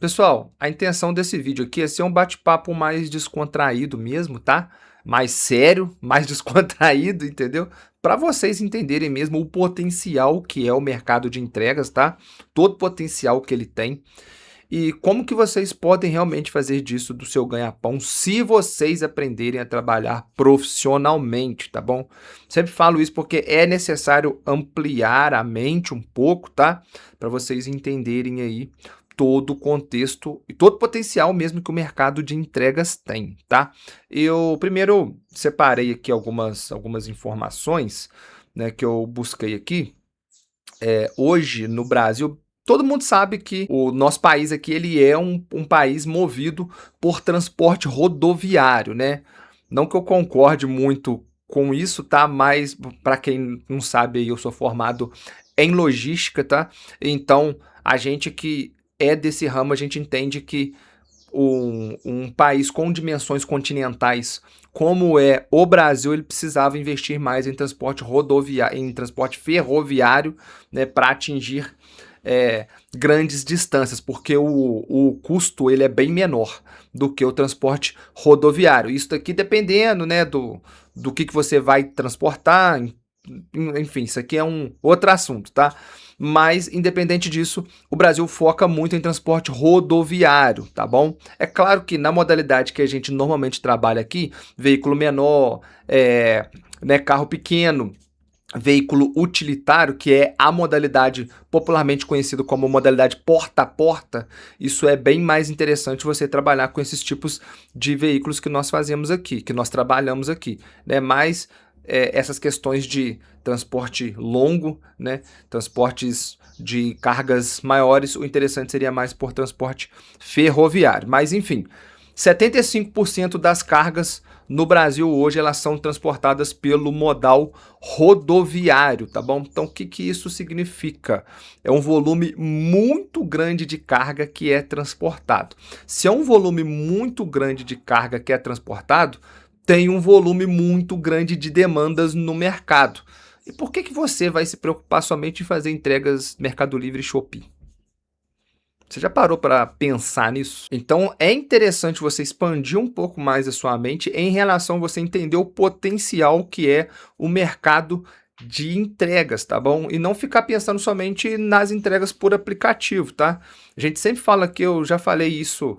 Pessoal, a intenção desse vídeo aqui é ser um bate-papo mais descontraído mesmo, tá? Mais sério, mais descontraído, entendeu? Para vocês entenderem mesmo o potencial que é o mercado de entregas, tá? Todo o potencial que ele tem e como que vocês podem realmente fazer disso do seu ganha-pão se vocês aprenderem a trabalhar profissionalmente, tá bom? Sempre falo isso porque é necessário ampliar a mente um pouco, tá? Para vocês entenderem aí todo o contexto e todo o potencial mesmo que o mercado de entregas tem, tá? Eu primeiro separei aqui algumas informações, né, que eu busquei aqui. Hoje no Brasil, todo mundo sabe que o nosso país aqui ele é um país movido por transporte rodoviário, né? Não que eu concorde muito com isso, tá? Mas para quem não sabe, aí, eu sou formado em logística, tá? Então, a gente que é desse ramo, a gente entende que um país com dimensões continentais como é o Brasil, ele precisava investir mais em transporte rodoviário, em transporte ferroviário, né, para atingir grandes distâncias, porque o custo ele é bem menor do que o transporte rodoviário. Isso daqui dependendo, né, do que você vai transportar, enfim, isso aqui é um outro assunto, tá? Mas, independente disso, o Brasil foca muito em transporte rodoviário, tá bom? É claro que na modalidade que a gente normalmente trabalha aqui, veículo menor, né, carro pequeno, veículo utilitário, que é a modalidade popularmente conhecida como modalidade porta a porta, isso é bem mais interessante você trabalhar com esses tipos de veículos que nós fazemos aqui, que nós trabalhamos aqui, né? Mas essas questões de transporte longo, né? Transportes de cargas maiores, o interessante seria mais por transporte ferroviário. Mas enfim, 75% das cargas no Brasil hoje elas são transportadas pelo modal rodoviário, tá bom? Então o que isso significa? É um volume muito grande de carga que é transportado. Se é um volume muito grande de carga que é transportado, tem um volume muito grande de demandas no mercado. E por que você vai se preocupar somente em fazer entregas Mercado Livre e Shopee? Você já parou para pensar nisso? Então é interessante você expandir um pouco mais a sua mente em relação a você entender o potencial que é o mercado de entregas, tá bom? E não ficar pensando somente nas entregas por aplicativo, tá? A gente sempre fala que eu já falei isso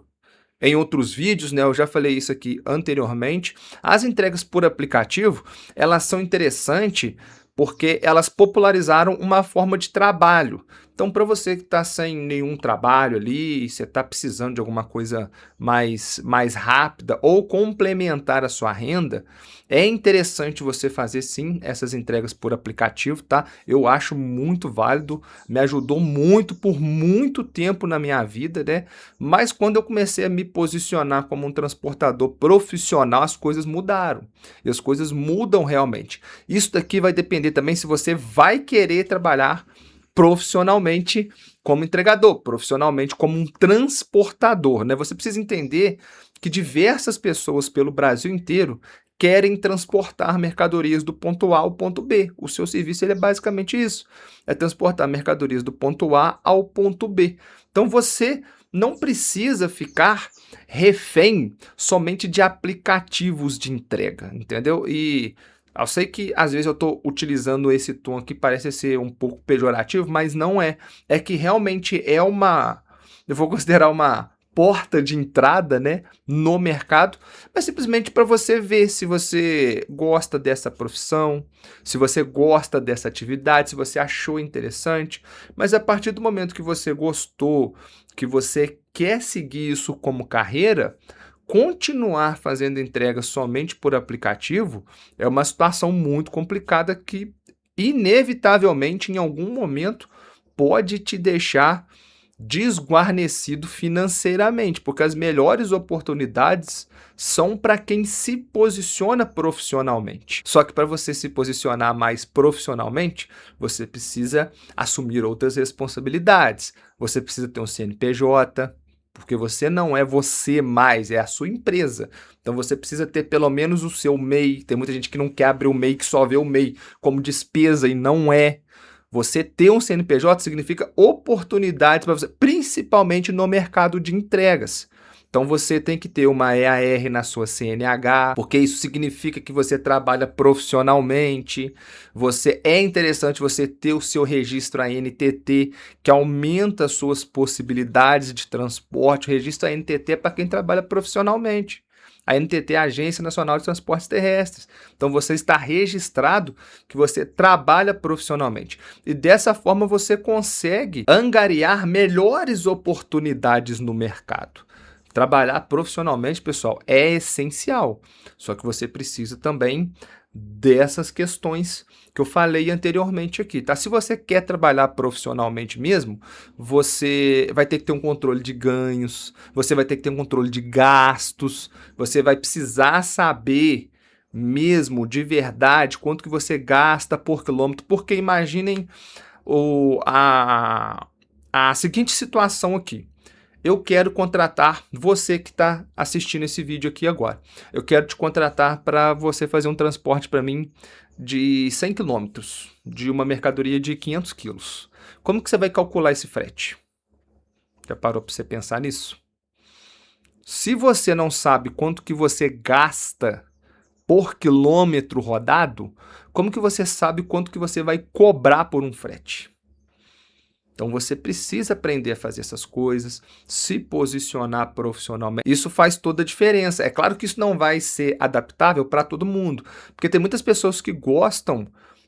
em outros vídeos, né? Eu já falei isso aqui anteriormente. As entregas por aplicativo, elas são interessantes porque elas popularizaram uma forma de trabalho. Então, para você que está sem nenhum trabalho ali, você está precisando de alguma coisa mais rápida ou complementar a sua renda, é interessante você fazer sim essas entregas por aplicativo, tá? Eu acho muito válido, me ajudou muito por muito tempo na minha vida, né? Mas quando eu comecei a me posicionar como um transportador profissional, as coisas mudaram. E as coisas mudam realmente. Isso daqui vai depender também se você vai querer trabalhar profissionalmente como entregador, profissionalmente como um transportador, né? Você precisa entender que diversas pessoas pelo Brasil inteiro querem transportar mercadorias do ponto A ao ponto B. O seu serviço ele é basicamente isso, é transportar mercadorias do ponto A ao ponto B. Então você não precisa ficar refém somente de aplicativos de entrega, entendeu? E eu sei que às vezes eu estou utilizando esse tom aqui, parece ser um pouco pejorativo, mas não é. É que realmente é eu vou considerar uma porta de entrada, né, no mercado, mas simplesmente para você ver se você gosta dessa profissão, se você gosta dessa atividade, se você achou interessante, mas a partir do momento que você gostou, que você quer seguir isso como carreira, continuar fazendo entregas somente por aplicativo é uma situação muito complicada que, inevitavelmente, em algum momento, pode te deixar desguarnecido financeiramente, porque as melhores oportunidades são para quem se posiciona profissionalmente. Só que para você se posicionar mais profissionalmente, você precisa assumir outras responsabilidades. Você precisa ter um CNPJ, porque você não é você mais, é a sua empresa. Então você precisa ter pelo menos o seu MEI. Tem muita gente que não quer abrir o MEI, que só vê o MEI como despesa e não é. Você ter um CNPJ significa oportunidades para você, principalmente no mercado de entregas. Então você tem que ter uma EAR na sua CNH, porque isso significa que você trabalha profissionalmente. É interessante você ter o seu registro ANTT, que aumenta as suas possibilidades de transporte. O registro ANTT é para quem trabalha profissionalmente. A ANTT é a Agência Nacional de Transportes Terrestres. Então você está registrado que você trabalha profissionalmente. E dessa forma você consegue angariar melhores oportunidades no mercado. Trabalhar profissionalmente, pessoal, é essencial. Só que você precisa também dessas questões que eu falei anteriormente aqui, tá? Se você quer trabalhar profissionalmente mesmo, você vai ter que ter um controle de ganhos, você vai ter que ter um controle de gastos, você vai precisar saber mesmo de verdade quanto que você gasta por quilômetro, porque imaginem a seguinte situação aqui. Eu quero contratar você que está assistindo esse vídeo aqui agora. Eu quero te contratar para você fazer um transporte para mim de 100 quilômetros, de uma mercadoria de 500 quilos. Como que você vai calcular esse frete? Já parou para você pensar nisso? Se você não sabe quanto que você gasta por quilômetro rodado, como que você sabe quanto que você vai cobrar por um frete? Então você precisa aprender a fazer essas coisas, se posicionar profissionalmente. Isso faz toda a diferença. É claro que isso não vai ser adaptável para todo mundo, porque tem muitas pessoas que gostam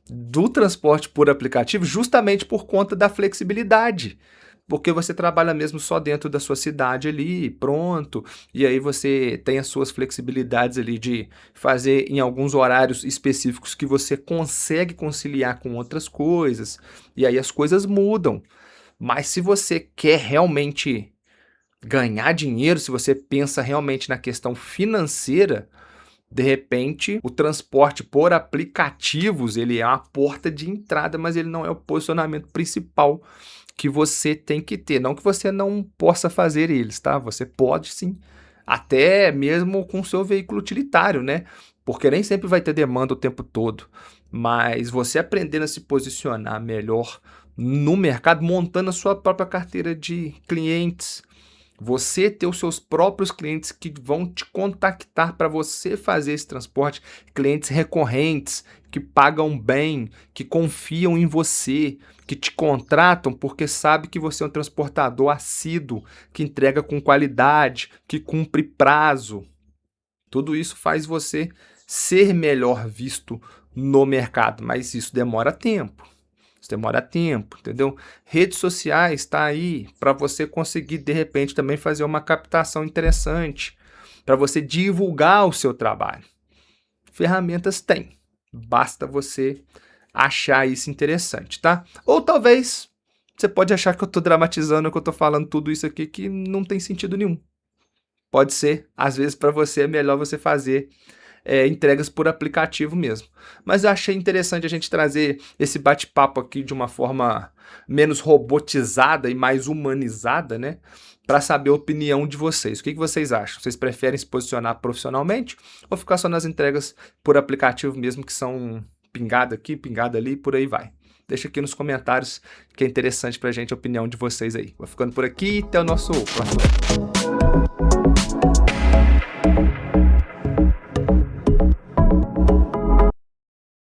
do transporte por aplicativo justamente por conta da flexibilidade. Porque você trabalha mesmo só dentro da sua cidade ali, pronto, e aí você tem as suas flexibilidades ali de fazer em alguns horários específicos que você consegue conciliar com outras coisas, e aí as coisas mudam. Mas se você quer realmente ganhar dinheiro, se você pensa realmente na questão financeira, de repente o transporte por aplicativos ele é uma porta de entrada, mas ele não é o posicionamento principal que você tem que ter. Não que você não possa fazer eles, tá? Você pode sim, até mesmo com o seu veículo utilitário, né? Porque nem sempre vai ter demanda o tempo todo. Mas você aprendendo a se posicionar melhor no mercado, montando a sua própria carteira de clientes, você ter os seus próprios clientes que vão te contactar para você fazer esse transporte, clientes recorrentes, que pagam bem, que confiam em você, que te contratam porque sabe que você é um transportador assíduo, que entrega com qualidade, que cumpre prazo. Tudo isso faz você ser melhor visto no mercado, mas isso demora tempo. Isso demora tempo, entendeu? Redes sociais está aí para você conseguir, de repente, também fazer uma captação interessante, para você divulgar o seu trabalho. Ferramentas tem, basta você achar isso interessante, tá? Ou talvez você pode achar que eu estou dramatizando, que eu estou falando tudo isso aqui que não tem sentido nenhum. Pode ser, às vezes para você é melhor você fazer entregas por aplicativo mesmo. Mas eu achei interessante a gente trazer esse bate-papo aqui de uma forma menos robotizada e mais humanizada, né? Para saber a opinião de vocês. O que vocês acham? Vocês preferem se posicionar profissionalmente ou ficar só nas entregas por aplicativo mesmo, que são pingada aqui, pingada ali, por aí vai? Deixa aqui nos comentários que é interessante para a gente a opinião de vocês aí. Vou ficando por aqui e até o nosso próximo vídeo.